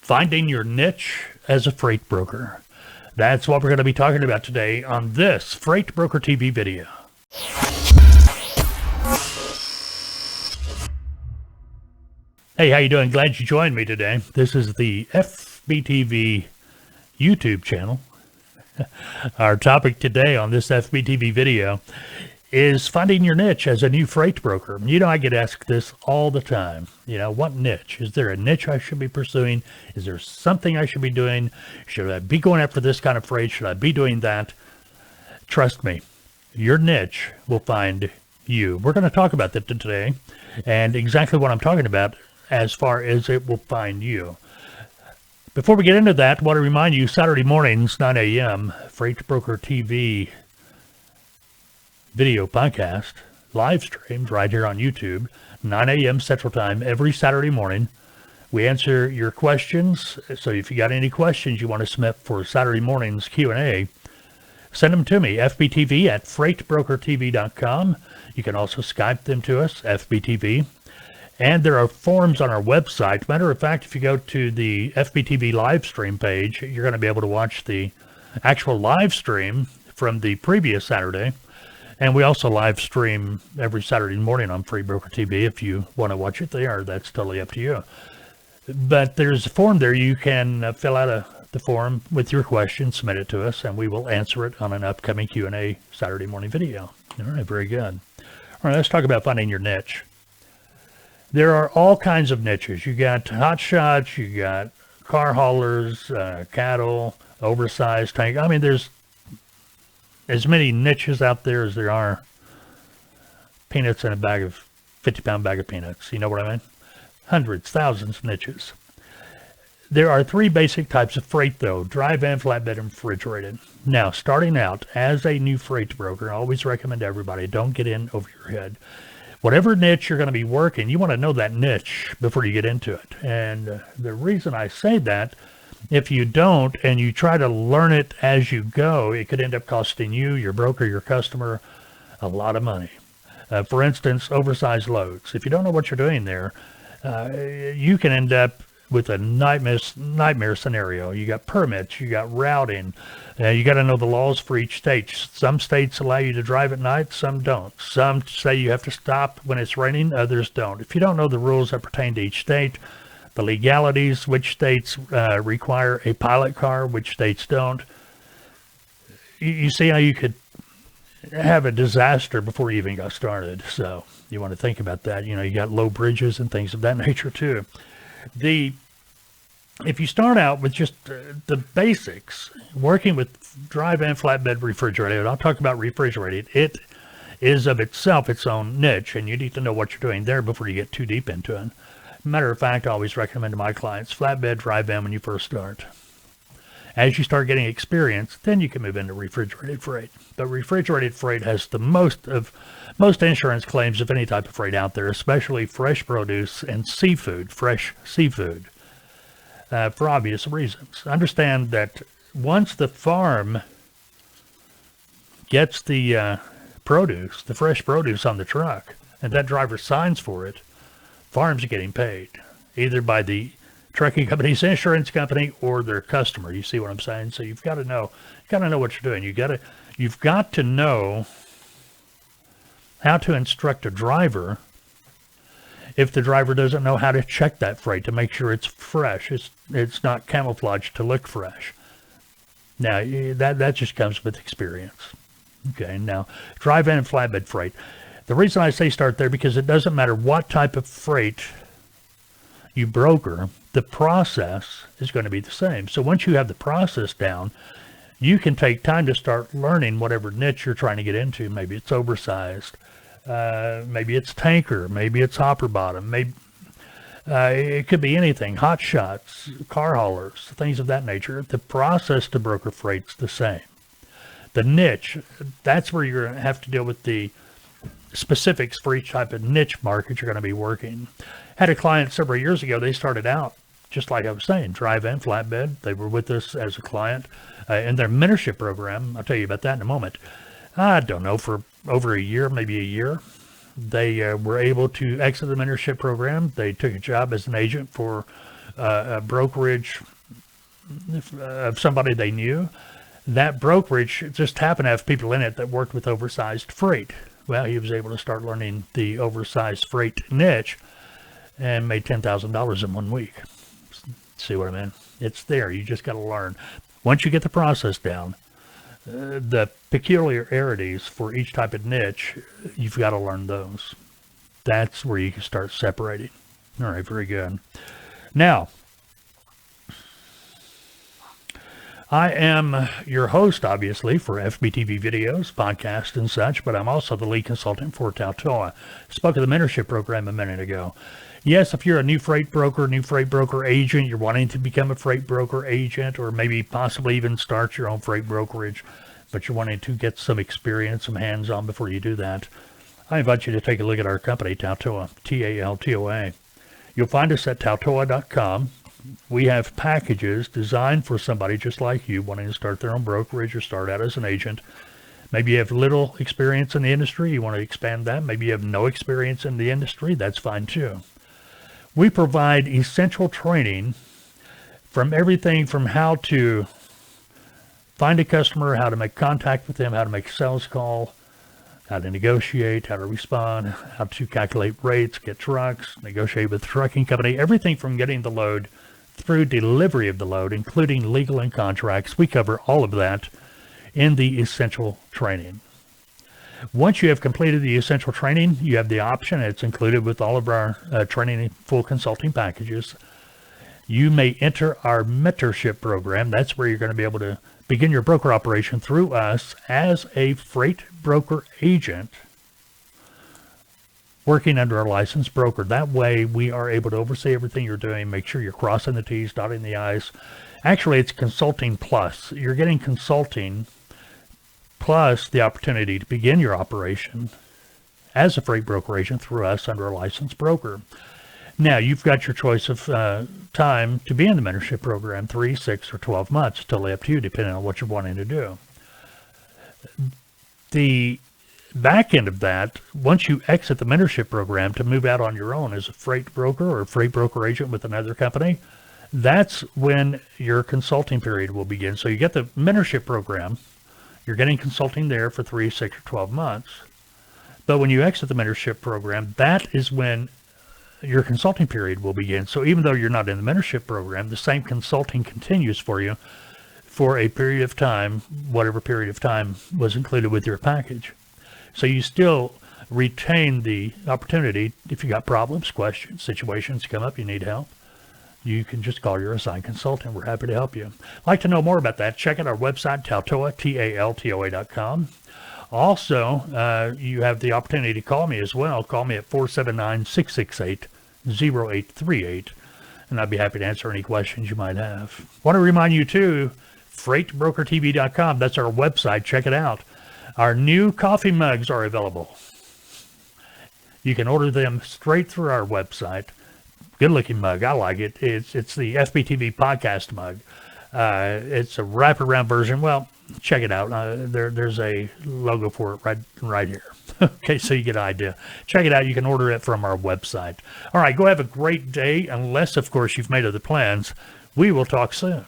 Finding your niche as a freight broker. That's what we're going to be talking about today on this Freight Broker TV video. Hey, how you doing? Glad you joined me today. This is the FBTV YouTube channel. Our topic today on this FBTV video is finding your niche as a new freight broker. You know, I get asked this all the time. You know, what niche? Is there a niche I should be pursuing? Is there something I should be doing? Should I be going after this kind of freight? Should I be doing that? Trust me, your niche will find you. We're going to talk about that today and exactly what I'm talking about as far as it will find you. Before we get into that, I want to remind you, Saturday mornings, 9 a.m., Freight Broker TV video podcast, live streamed right here on YouTube, 9 a.m. Central Time every Saturday morning. We answer your questions. So if you got any questions you want to submit for Saturday morning's Q&A, send them to me, FBTV at freightbrokertv.com. You can also Skype them to us, FBTV. And there are forums on our website. Matter of fact, if you go to the FBTV live stream page, you're going to be able to watch the actual live stream from the previous Saturday. And we also live stream every Saturday morning on Freight Broker TV. If you want to watch it there, that's totally up to you. But there's a form there. You can fill out the form with your question, submit it to us, and we will answer it on an upcoming Q&A Saturday morning video. All right, very good. All right, let's talk about finding your niche. There are all kinds of niches. You got hot shots, you got car haulers, cattle, oversized tank. I mean, there's as many niches out there as there are peanuts in a 50-pound bag of peanuts. You know what I mean? Hundreds, thousands of niches. There are three basic types of freight, though: dry van, flatbed, and refrigerated. Now, starting out as a new freight broker, I always recommend everybody, don't get in over your head. Whatever niche you're going to be working, you want to know that niche before you get into it. And the reason I say that, if you don't and you try to learn it as you go, it could end up costing you, your broker, your customer, a lot of money. For instance, oversized loads. If you don't know what you're doing there, you can end up with a nightmare scenario. You got permits, you got routing, you got to know the laws for each state. Some states allow you to drive at night, some don't. Some say you have to stop when it's raining, others don't. If you don't know the rules that pertain to each state, the legalities, which states require a pilot car, which states don't, you see how you could have a disaster before you even got started. So you want to think about that. You know, you got low bridges and things of that nature too. If you start out with just the basics, working with dry van, flatbed, refrigerated, I'll talk about refrigerated. It is of itself its own niche, and you need to know what you're doing there before you get too deep into it. Matter of fact, I always recommend to my clients flatbed, dry van when you first start. As you start getting experience, then you can move into refrigerated freight. But refrigerated freight has the most insurance claims of any type of freight out there, especially fresh produce and seafood, fresh seafood, for obvious reasons. Understand that once the farm gets the produce, the fresh produce on the truck, and that driver signs for it, farms are getting paid, either by the trucking company's insurance company or their customer. You see what I'm saying? So you've got to know what you're doing. You've got to know how to instruct a driver if the driver doesn't know how to check that freight to make sure it's fresh. It's not camouflaged to look fresh. Now, that just comes with experience. Okay, now, dry van and flatbed freight. The reason I say start there, because it doesn't matter what type of freight you broker, the process is going to be the same. So once you have the process down, you can take time to start learning whatever niche you're trying to get into. Maybe it's oversized, maybe it's tanker, maybe it's hopper bottom, maybe it could be anything, hot shots, car haulers, things of that nature. The process to broker freight's the same. The niche, that's where you're going to have to deal with the specifics for each type of niche market you're going to be working. Had a client several years ago. They started out, just like I was saying, dry van, flatbed. They were with us as a client in their mentorship program. I'll tell you about that in a moment. I don't know, for over a year, maybe a year. They were able to exit the mentorship program. They took a job as an agent for a brokerage of somebody they knew. That brokerage just happened to have people in it that worked with oversized freight. Well, he was able to start learning the oversized freight niche and made $10,000 in 1 week. See what I mean? It's there. You just got to learn. Once you get the process down, the peculiarities for each type of niche, you've got to learn those. That's where you can start separating. All right, very good. Now, I am your host, obviously, for FBTV videos, podcasts, and such, but I'm also the lead consultant for Tautoa. Spoke of the mentorship program a minute ago. Yes, if you're a new freight broker agent, you're wanting to become a freight broker agent, or maybe possibly even start your own freight brokerage, but you're wanting to get some experience, some hands-on before you do that, I invite you to take a look at our company, Tautoa, T-A-L-T-O-A. You'll find us at tautoa.com. We have packages designed for somebody just like you wanting to start their own brokerage or start out as an agent. Maybe you have little experience in the industry. You want to expand that. Maybe you have no experience in the industry. That's fine too. We provide essential training from everything from how to find a customer, how to make contact with them, how to make a sales call, how to negotiate, how to respond, how to calculate rates, get trucks, negotiate with the trucking company, everything from getting the load through delivery of the load, including legal and contracts. We cover all of that in the essential training. Once you have completed the essential training, you have the option, it's included with all of our training and full consulting packages. You may enter our mentorship program. That's where you're going to be able to begin your broker operation through us as a freight broker agent working under a licensed broker. That way we are able to oversee everything you're doing, make sure you're crossing the T's, dotting the I's. Actually, it's consulting plus. You're getting consulting plus the opportunity to begin your operation as a freight broker agent through us under a licensed broker. Now, you've got your choice of time to be in the mentorship program, 3, 6, or 12 months. It's totally up to you, depending on what you're wanting to do. The back end of that, once you exit the mentorship program to move out on your own as a freight broker or a freight broker agent with another company, that's when your consulting period will begin. So you get the mentorship program, you're getting consulting there for 3, 6, or 12 months. But when you exit the mentorship program, that is when your consulting period will begin. So even though you're not in the mentorship program, the same consulting continues for you for a period of time, whatever period of time was included with your package. So you still retain the opportunity, if you got problems, questions, situations come up, you need help, you can just call your assigned consultant. We're happy to help you. Like to know more about that, check out our website, Tautoa, T-A-L-T-O-A.com. Also, you have the opportunity to call me as well. Call me at 479-668-0838, and I'd be happy to answer any questions you might have. Want to remind you, too, freightbrokertv.com. That's our website. Check it out. Our new coffee mugs are available. You can order them straight through our website. Good-looking mug. I like it. It's the FBTV Podcast mug. It's a wraparound version. Well, check it out. There's a logo for it right here. Okay, so you get an idea. Check it out. You can order it from our website. All right, go have a great day. Unless, of course, you've made other plans. We will talk soon.